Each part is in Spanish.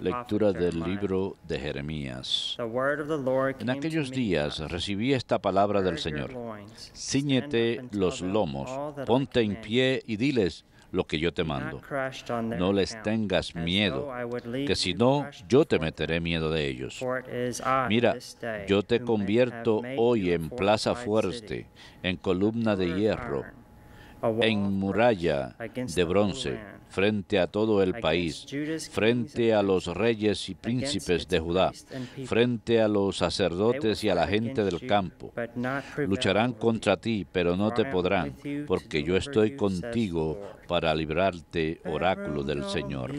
Lectura del libro de Jeremías. En aquellos días recibí esta palabra del Señor. Cíñete los lomos, ponte en pie y diles lo que yo te mando. No les tengas miedo, que si no, yo te meteré miedo de ellos. Mira, yo te convierto hoy en plaza fuerte, en columna de hierro, en muralla de bronce, frente a todo el país, frente a los reyes y príncipes de Judá, frente a los sacerdotes y a la gente del campo. Lucharán contra ti, pero no te podrán, porque yo estoy contigo para librarte, oráculo del Señor.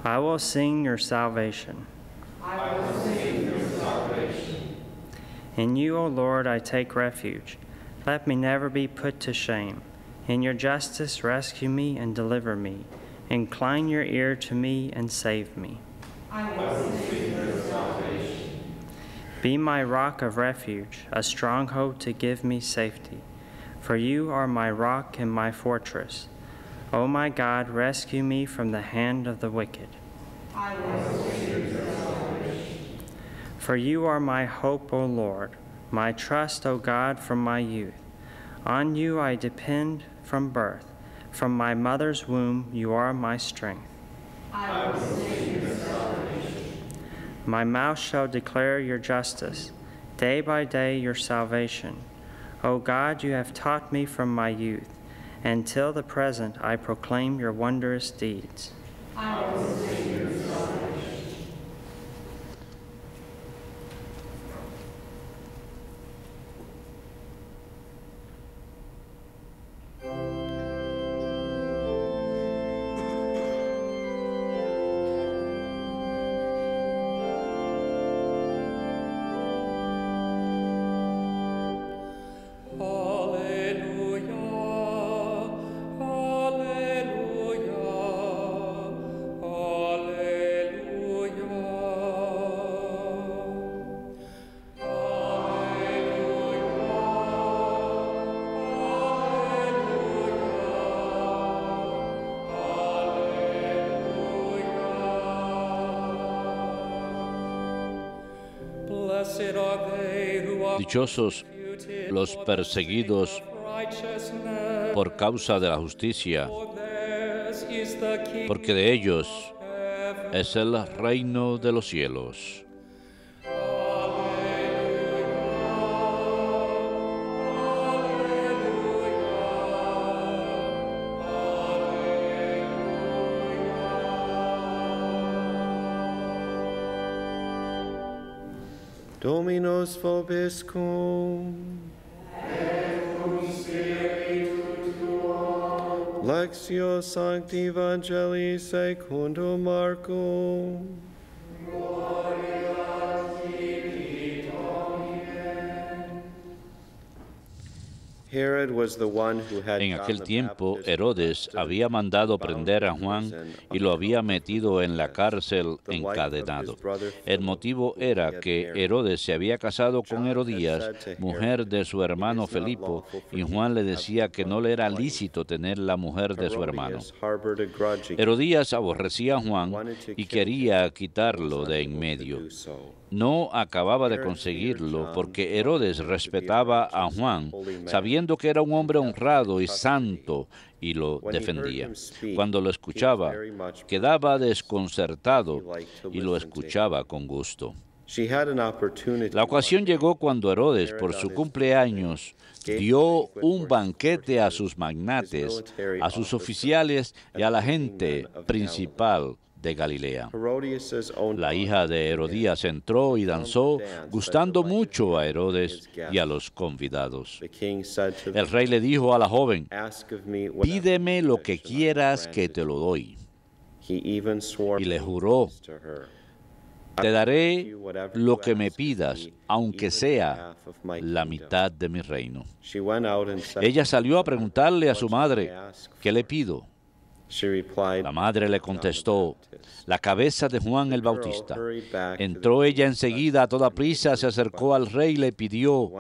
I will sing your salvation. In you, O Lord, I take refuge. Let me never be put to shame. In your justice, rescue me and deliver me. Incline your ear to me and save me. I will sing your salvation. Be my rock of refuge, a stronghold to give me safety. For you are my rock and my fortress. O my God, rescue me from the hand of the wicked. I will sing your salvation. For you are my hope, O Lord, my trust, O God, from my youth. On you I depend from birth. From my mother's womb you are my strength. I will sing your salvation. My mouth shall declare your justice, day by day your salvation. O God, you have taught me from my youth. Until the present, I proclaim your wondrous deeds. I will sing your salvation. Dichosos los perseguidos por causa de la justicia, porque de ellos es el reino de los cielos. Dominus vobiscum. Et cum spiritu tuo. Lectio Sancti Evangelii secundum Marcum. Gloria tibi, Domine. Herod was the one who had En aquel tiempo, Herodes había mandado prender a Juan y lo había metido en la cárcel encadenado. El motivo era que Herodes se había casado con Herodías, mujer de su hermano Felipo, y Juan le decía que no le era lícito tener la mujer de su hermano. Herodías aborrecía a Juan y quería quitarlo de en medio. No acababa de conseguirlo porque Herodes respetaba a Juan, sabiendo que era un hombre honrado y santo, y lo defendía. Cuando lo escuchaba, quedaba desconcertado y lo escuchaba con gusto. La ocasión llegó cuando Herodes, por su cumpleaños, dio un banquete a sus magnates, a sus oficiales y a la gente principal de Galilea. La hija de Herodías entró y danzó, gustando mucho a Herodes y a los convidados. El rey le dijo a la joven: pídeme lo que quieras que te lo doy. Y le juró: te daré lo que me pidas, aunque sea la mitad de mi reino. Ella salió a preguntarle a su madre: ¿qué le pido? La madre le contestó, la cabeza de Juan el Bautista. Entró ella enseguida a toda prisa, se acercó al rey y le pidió,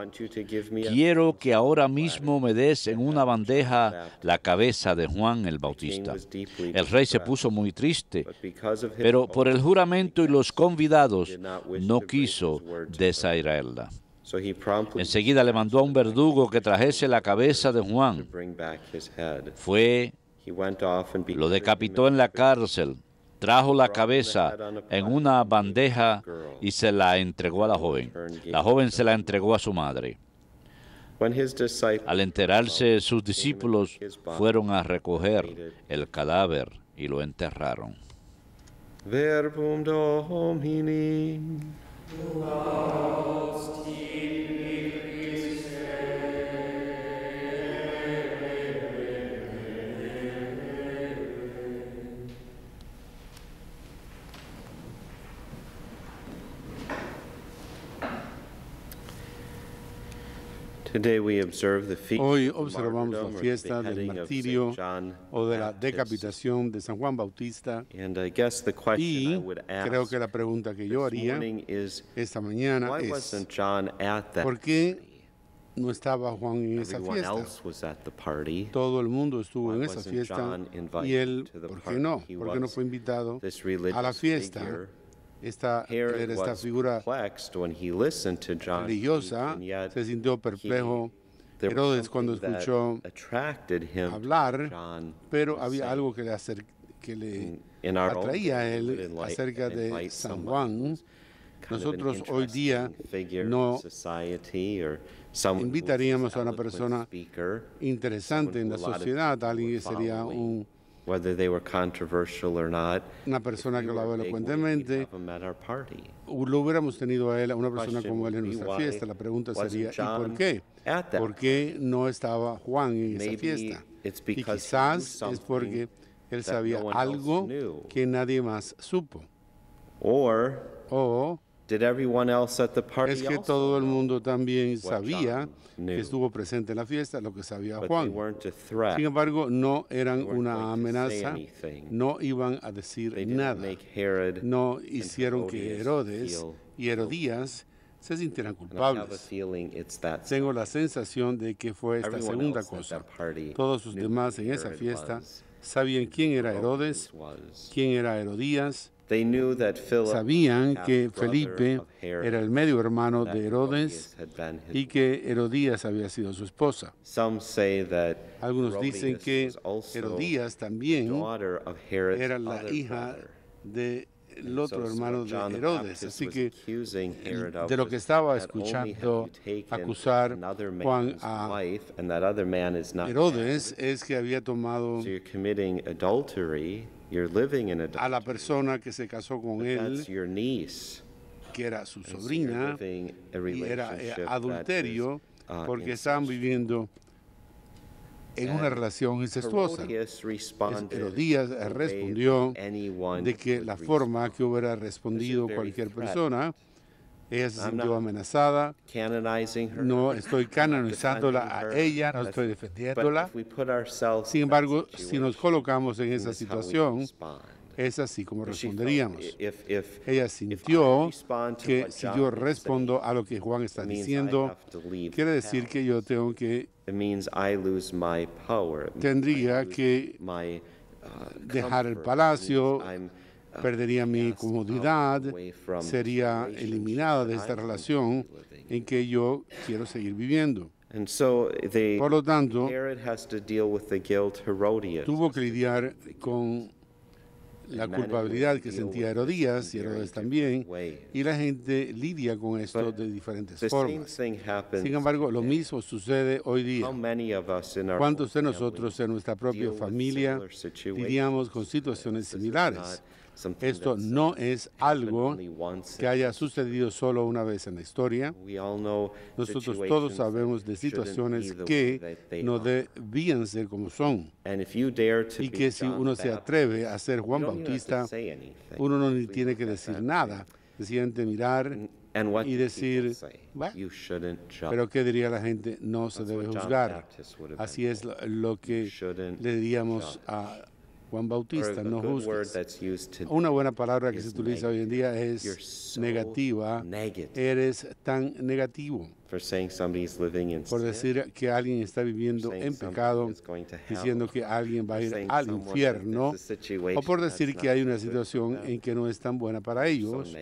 quiero que ahora mismo me des en una bandeja la cabeza de Juan el Bautista. El rey se puso muy triste, pero por el juramento y los convidados no quiso desairarla. Enseguida le mandó a un verdugo que trajese la cabeza de Juan. Fue, lo decapitó en la cárcel, trajo la cabeza en una bandeja y se la entregó a la joven. La joven se la entregó a su madre. Al enterarse, sus discípulos fueron a recoger el cadáver y lo enterraron. Verbum Domini. Hoy observamos la fiesta del martirio o de la decapitación de San Juan Bautista y creo que la pregunta que yo haría esta mañana es ¿por qué no estaba Juan en esa fiesta? Todo el mundo estuvo en esa fiesta y él, ¿por qué no? ¿Por qué no fue invitado a la fiesta? Esta figura religiosa se sintió perplejo. Herodes cuando escuchó hablar, pero había algo que le atraía a él acerca de San Juan. Nosotros hoy día no invitaríamos a una persona interesante en la sociedad, alguien que sería una persona que lo habla elocuentemente, lo hubiéramos tenido a él, a una persona como él en nuestra fiesta. La pregunta sería, ¿y por qué? ¿Por qué no estaba Juan en esa fiesta? Y quizás es porque él sabía algo que nadie más supo. O es que todo el mundo también sabía que estuvo presente en la fiesta, lo que sabía Juan. Sin embargo, no eran una amenaza, no iban a decir nada. No hicieron que Herodes y Herodías se sintieran culpables. Tengo la sensación de que fue esta segunda cosa. Todos los demás en esa fiesta sabían quién era Herodes, quién era Herodías. Sabían que Felipe era el medio hermano de Herodes y que Herodías había sido su esposa. Algunos dicen que Herodías también era la hija del otro hermano de Herodes. Así que de lo que estaba escuchando acusar Juan a Herodes es que había tomado a la persona que se casó con él, que era su sobrina, y era adulterio porque estaban viviendo en una relación incestuosa. Herodías respondió de que la forma que hubiera respondido cualquier persona, ella se sintió amenazada. No estoy canonizándola a ella, no estoy defendiéndola. Sin embargo, si nos colocamos en esa situación, es así como responderíamos. Ella sintió que si yo respondo a lo que Juan está diciendo, quiere decir que yo tendría que dejar el palacio, perdería mi comodidad, sería eliminada de esta relación en que yo quiero seguir viviendo. Por lo tanto, tuvo que lidiar con la culpabilidad que sentía Herodías y Herodes también, y la gente lidia con esto de diferentes formas. Sin embargo, lo mismo sucede hoy día. ¿Cuántos de nosotros en nuestra propia familia lidiamos con situaciones similares? Esto no es algo que haya sucedido solo una vez en la historia. Nosotros todos sabemos de situaciones que no debían ser como son. Y que si uno se atreve a ser Juan Bautista, uno no ni tiene que decir nada. Sencillamente mirar y decir, pero ¿qué diría la gente? No se debe juzgar. Así es lo que le diríamos a Juan Bautista, no juzgues. Una buena palabra que se utiliza hoy en día es negativa. Eres tan negativo. Por decir que alguien está viviendo en pecado, diciendo que alguien va a ir al infierno, o por decir que hay una situación en que no es tan buena para ellos.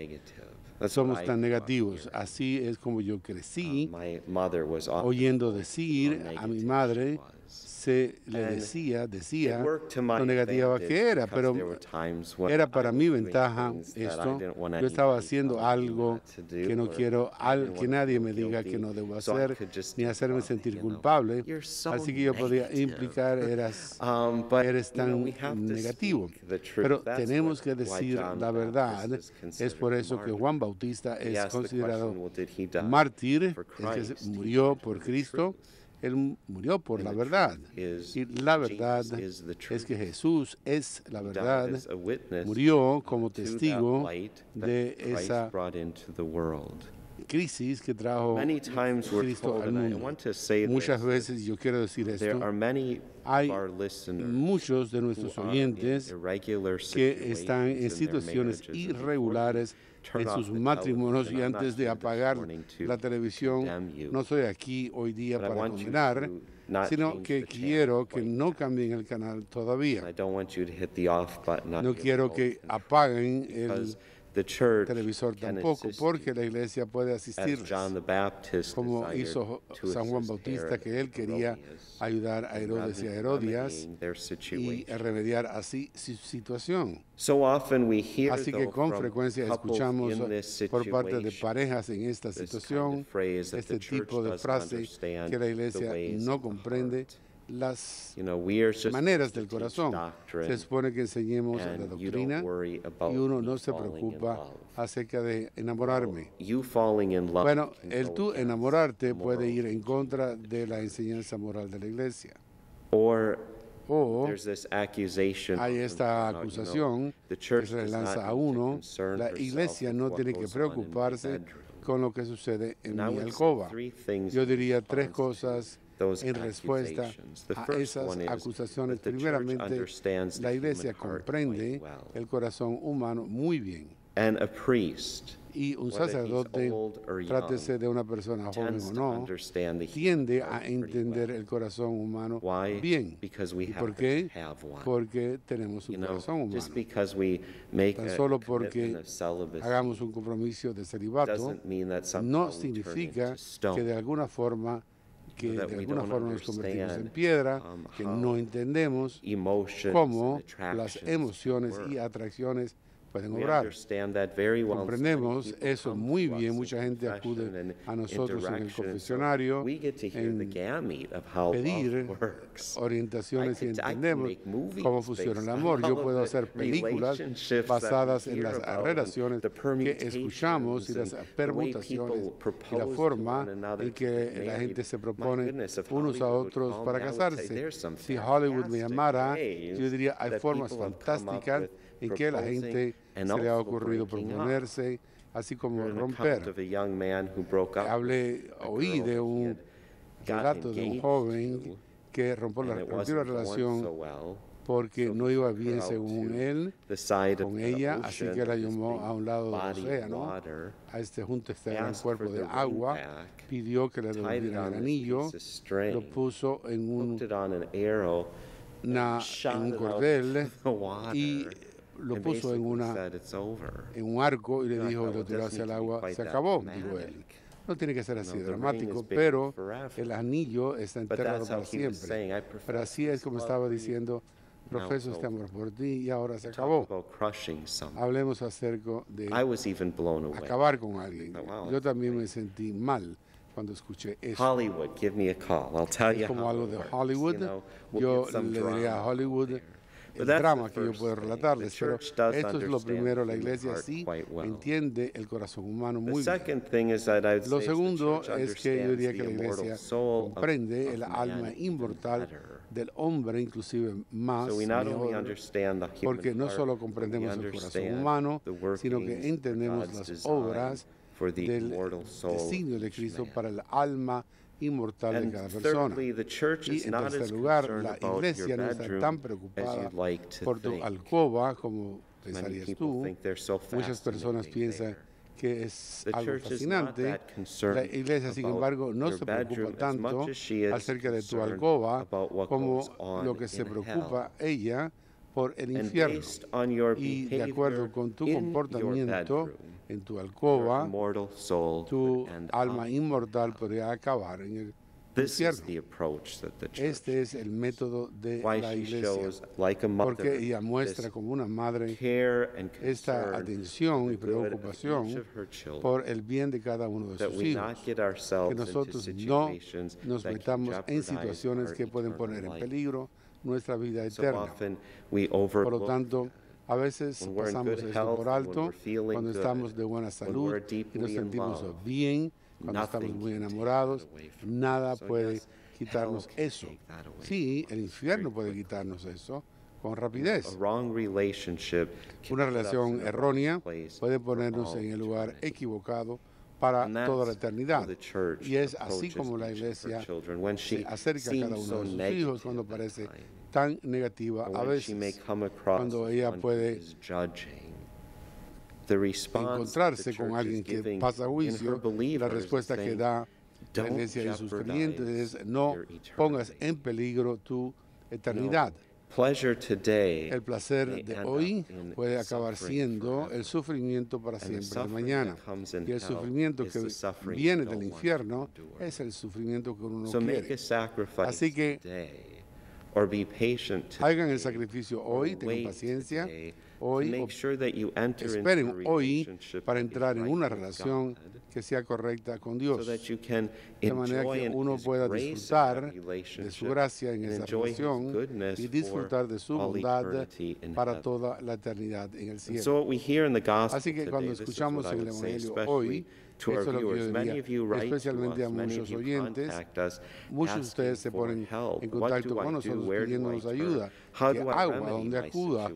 Somos tan negativos. Así es como yo crecí, oyendo decir a mi madre, se le decía lo negativa que era, pero era para mi ventaja esto. Yo estaba haciendo algo que no quiero que nadie me diga que no debo hacer, ni hacerme sentir culpable. Así que yo podía implicar, eres tan negativo. Pero tenemos que decir la verdad. Es por eso que Juan Bautista es considerado mártir, el que murió por Cristo. Él murió por la verdad. Y la verdad es que Jesús es la verdad. Murió como testigo de esa crisis que trajo Cristo al mundo. Muchas veces, yo quiero decir esto, hay muchos de nuestros oyentes que están en situaciones irregulares en sus matrimonios, y antes de apagar la televisión, no estoy aquí hoy día para condenar, sino que quiero que no cambien el canal todavía. No quiero que apaguen el televisor tampoco, porque la iglesia puede asistirles, como hizo San Juan Bautista, que él quería ayudar a Herodes y a Herodias y remediar así su situación. Así que con frecuencia escuchamos por parte de parejas en esta situación este tipo de frase que la iglesia no comprende las maneras del corazón. Se supone que enseñemos la doctrina y uno no se preocupa acerca de enamorarme. Bueno, el tú enamorarte puede ir en contra de la enseñanza moral de la iglesia. O hay esta acusación que se le lanza a uno: la iglesia no tiene que preocuparse con lo que sucede en mi alcoba. Yo diría tres cosas en respuesta a esas acusaciones. Primeramente, la iglesia comprende el corazón humano muy bien. Y un sacerdote, trátese de una persona joven o no, tiende a entender el corazón humano bien. ¿Y por qué? Porque tenemos un corazón humano. Tan solo porque hagamos un compromiso de celibato, no significa que de alguna forma nos convertimos en piedra, que no entendemos cómo las emociones y atracciones pueden obrar. Comprendemos eso muy bien. Mucha gente acude a nosotros en el confesionario en pedir orientaciones y entendemos cómo funciona el amor. Yo puedo hacer películas basadas en las relaciones que escuchamos y las permutaciones y la forma en que la gente se propone unos a otros para casarse. Si Hollywood me llamara, yo diría, hay formas fantásticas en que la gente se le ha ocurrido proponerse, así como romper. Oí de un relato de un joven que rompió la relación porque no iba bien según él con ella, así que la llamó a un lado del océano, a junto a este gran cuerpo de agua, pidió que le devolvieran el anillo, lo puso en un cordel y lo puso en un arco y le dijo, lo tiró hacia el agua, se acabó, dijo él. No tiene que ser así dramático, pero el anillo está enterrado para siempre. Pero así es como estaba diciendo, profeso este amor por ti y ahora se acabó. Hablemos acerca de acabar con alguien. Yo también me sentí mal cuando escuché eso. Es como algo de Hollywood. Yo le diría a Hollywood el drama que yo puedo relatarles, pero esto es lo primero. La iglesia sí entiende el corazón humano muy bien. Lo segundo es que yo diría que la iglesia comprende el alma inmortal del hombre, inclusive más mejor, porque no solo comprendemos el corazón humano, sino que entendemos las obras del designio de Cristo para el alma inmortal de cada persona. Y en tercer lugar, la iglesia no está tan preocupada por tu alcoba como pensarías tú. Muchas personas piensan que es algo fascinante. La iglesia, sin embargo, no se preocupa tanto acerca de tu alcoba como lo que se preocupa ella por el infierno. Y de acuerdo con tu comportamiento en tu alcoba, tu alma inmortal podría acabar en el infierno. Este es el método de la iglesia, porque ella muestra como una madre esta atención y preocupación por el bien de cada uno de sus hijos, que nosotros no nos metamos en situaciones que pueden poner en peligro nuestra vida eterna. Por lo tanto, a veces pasamos esto por alto cuando estamos de buena salud y nos sentimos bien, cuando estamos muy enamorados. Nada puede quitarnos eso. Sí, el infierno puede quitarnos eso con rapidez. Una relación errónea puede ponernos en el lugar equivocado para toda la eternidad. Y es así como la iglesia se acerca a cada uno de sus hijos cuando parece tan negativa a veces, cuando ella puede encontrarse con alguien que pasa juicio. La respuesta que da la iglesia y sus creyentes es: no pongas en peligro tu eternidad. El placer de hoy puede acabar siendo el sufrimiento para siempre de mañana. Y el sufrimiento que viene del infierno es el sufrimiento que uno no quiere. Así que hagan el sacrificio hoy, tengan paciencia hoy, esperen hoy para entrar en una relación que sea correcta con Dios, de manera que uno pueda disfrutar de su gracia en esa relación y disfrutar de su bondad para toda la eternidad en el cielo. Así que cuando escuchamos en el Evangelio hoy, eso es lo que yo diría, especialmente a muchos oyentes. Muchos de ustedes se ponen en contacto con nosotros pidiéndonos ayuda. ¿Qué hago? ¿A dónde acudo?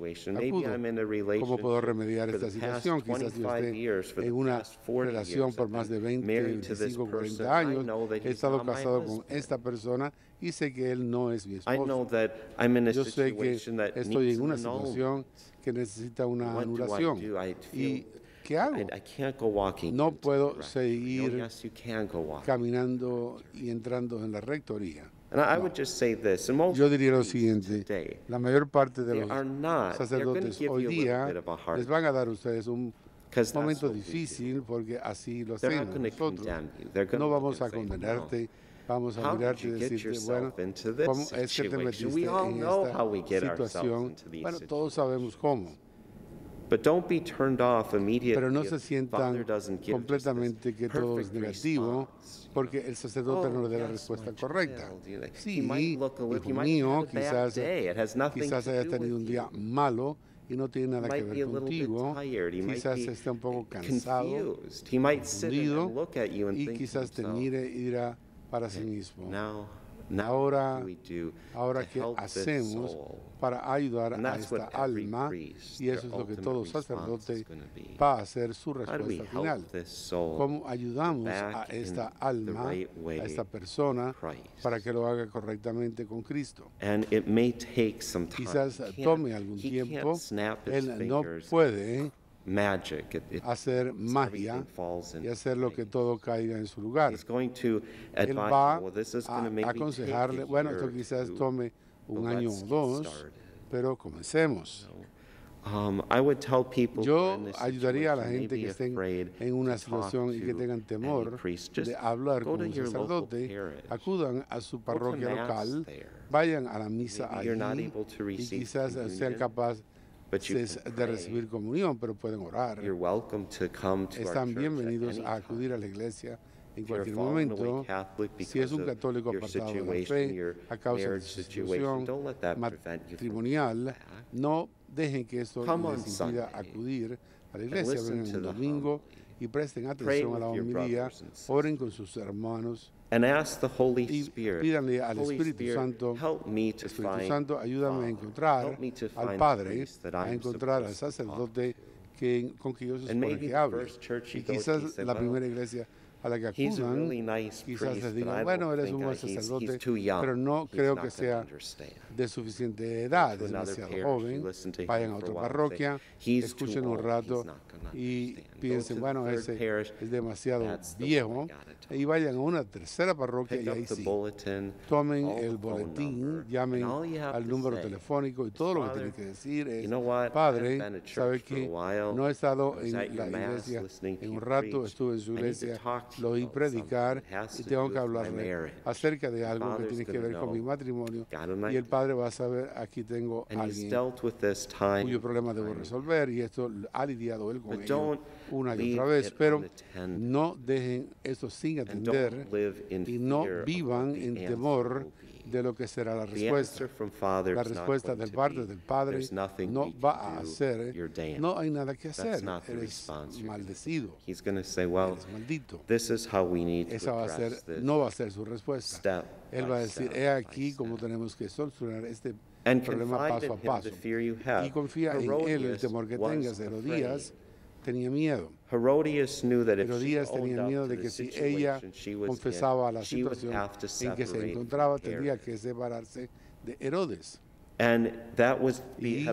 ¿Cómo puedo remediar esta situación? Quizás yo esté en una relación por más de 20, 25, 40 años. He estado casado con esta persona y sé que él no es mi esposo. Yo sé que estoy en una situación que necesita una anulación. Y ¿qué hago? No puedo seguir caminando y entrando en la rectoría. No. Yo diría lo siguiente: la mayor parte de los sacerdotes hoy día les van a dar a ustedes un momento difícil, porque así lo hacemos nosotros. No vamos a condenarte, vamos a mirarte y decirte: bueno, ¿cómo es que te metiste en esta situación? Bueno, todos sabemos cómo. Pero no se sientan completamente que todo es negativo porque el sacerdote no le da la respuesta correcta. Sí, hijo mío, quizás hayas tenido un día malo y no tiene nada que ver contigo. Quizás esté un poco cansado, confundido, y quizás te mire y dirá para sí mismo: Ahora, ¿qué hacemos para ayudar a esta alma? Y eso es lo que todo sacerdote va a hacer su respuesta final. ¿Cómo ayudamos a esta alma, a esta persona, para que lo haga correctamente con Cristo? Quizás tome algún tiempo. Él no puede hacer magia y hacer lo que todo caiga en su lugar. Él va a aconsejarle: bueno, esto quizás tome un año o dos, pero comencemos. Yo ayudaría a la gente que estén en una situación y que tengan temor de hablar con un sacerdote. Acudan a su parroquia local, vayan a la misa allí y quizás sean capaces de recibir comunión, pero pueden orar. Están bienvenidos a acudir a la iglesia en cualquier momento. Si es un católico apartado de la fe a causa de su situación matrimonial, no dejen que esto les impida acudir a la iglesia. Vengan un domingo y presten atención a la homilía, oren con sus hermanos y pídanle al Espíritu Santo: Espíritu Santo, ayúdame a encontrar al Padre, a encontrar al sacerdote con que ellos esperan que hable. Y quizás la primera iglesia a la que acudan, quizás les digan, bueno, eres un buen sacerdote, pero no creo que sea de suficiente edad, es demasiado joven, vayan a otra parroquia, escuchen un rato y piensen, bueno, ese es demasiado viejo, y vayan a una tercera parroquia y ahí sí, tomen el boletín, llamen al número telefónico y todo lo que tienen que decir es, padre, ¿sabe que no he estado en la iglesia en un rato, estuve en su iglesia, lo oí predicar y tengo que hablarle acerca de algo que tiene que ver con mi matrimonio? Y el padre va a saber, aquí tengo a alguien cuyo problema debo resolver, y esto ha lidiado él con ello una y otra vez, pero no dejen eso sin atender y no vivan en temor de lo que será la respuesta. La respuesta del parte del Padre no va a ser, no hay nada que hacer, eres maldecido, eres maldito. Esa va a ser, no va a ser su respuesta. Él va a decir, he aquí cómo tenemos que solucionar este problema paso a paso. Y confía en él, el temor que tengas. Herodías tenía miedo. Herodías tenía miedo de que si ella confesaba la situación en que se encontraba, tendría que separarse de Herodes. Y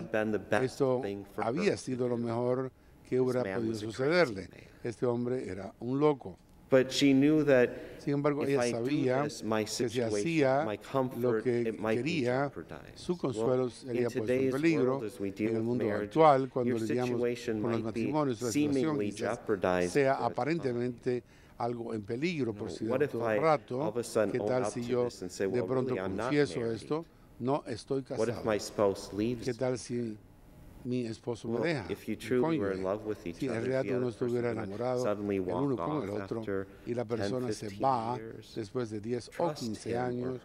esto había sido lo mejor que hubiera podido sucederle. Este hombre era un loco. Sin embargo, ella sabía que si hacía lo que quería, su consuelo sería puesto en peligro. En el mundo actual, cuando lidiamos con los matrimonios, la situación quizás sea aparentemente algo en peligro por cierto rato. ¿Qué tal si yo de pronto confieso esto? No estoy casado. ¿Qué tal si mi esposo me deja? Si en realidad uno estuviera enamorado el uno con el otro y la persona se va después de 10 o 15 años,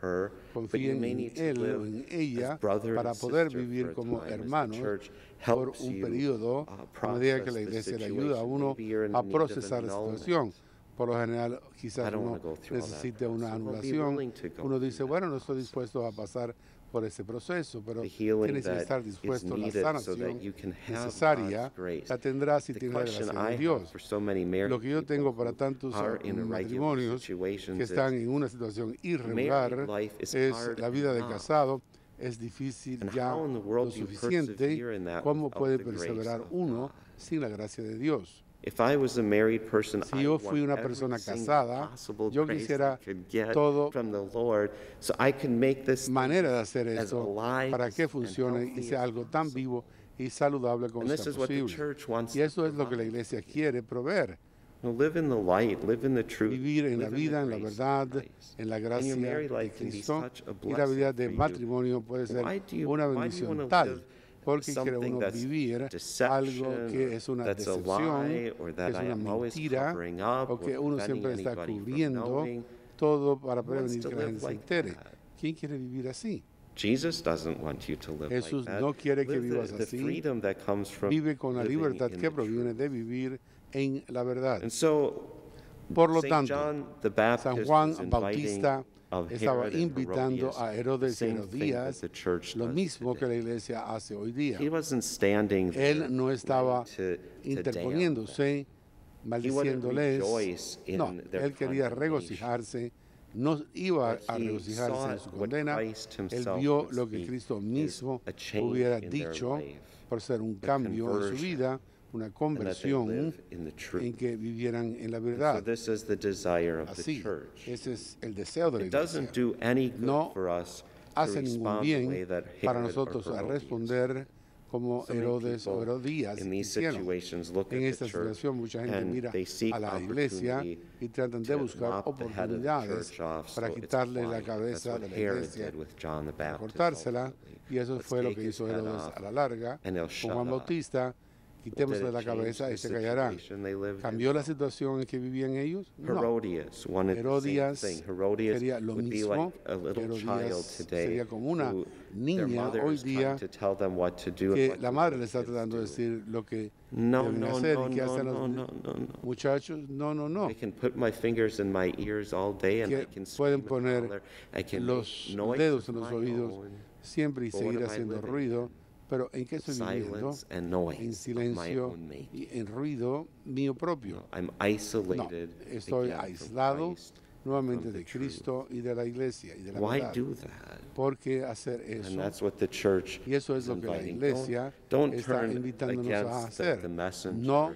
confíen en él o en ella para poder vivir como hermanos por un periodo, a medida que la iglesia le ayuda a uno a procesar la situación. Por lo general, quizás uno necesite una anulación. Uno dice, bueno, no estoy dispuesto a pasar por ese proceso, pero tienes que estar dispuesto. La sanación necesaria la tendrás si tienes la gracia de Dios. Lo que yo tengo para tantos matrimonios que están en una situación irregular es la vida de casado. Es difícil ya lo suficiente. ¿Cómo puede perseverar uno sin la gracia de Dios? Si yo fui una persona casada, yo quisiera todo manera de hacer esto para que funcione y sea algo tan vivo y saludable como sea posible. Y eso es lo que la iglesia quiere proveer. Vivir en la vida, en la verdad, en la gracia de Cristo. Y la vida de matrimonio puede ser una bendición tal, porque quiere uno vivir algo que es una decepción, que es una mentira, o que uno siempre está cubriendo todo para prevenir que la gente se entere. ¿Quién quiere vivir así? Jesús no quiere que vivas así. Vive con la libertad que proviene de vivir en la verdad. Por lo tanto, San Juan Bautista estaba invitando a Herodes y Herodías, lo mismo que la iglesia hace hoy día. Él no estaba interponiéndose, maldiciéndoles. No, él quería regocijarse, no iba a regocijarse en su condena. Él vio lo que Cristo mismo hubiera dicho por ser un cambio en su vida, una conversión en que vivieran en la verdad. Así, ese es el deseo de la iglesia. No hace ningún bien para nosotros a responder como Herodes o Herodías hicieron. En esta situación mucha gente mira a la iglesia y tratan de buscar oportunidades para quitarle la cabeza de la iglesia, para cortársela, y eso fue lo que hizo Herodes a la larga con Juan Bautista. Quitémosle la cabeza y se callarán. ¿Cambió la situación en que vivían ellos? No. Herodías quería lo mismo. Herodías sería como una niña hoy día que la madre le está tratando de decir lo que deben hacer y que hacen los muchachos. No. Que pueden poner los dedos en los oídos siempre y seguir haciendo ruido Pero ¿en qué estoy viviendo? En silencio y en ruido mío propio. No, estoy aislado nuevamente de Cristo y de la iglesia y de la verdad. ¿Por qué hacer eso? Y eso es lo que la iglesia está invitándonos a hacer. No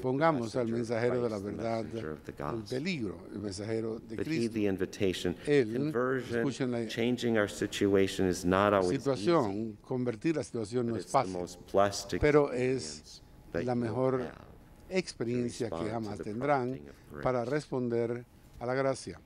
pongamos al mensajero de la verdad en peligro, el mensajero de Cristo. Él, escuchen la situación, convertir la situación no es fácil, pero es la mejor experiencia que jamás tendrán para responder a la gracia.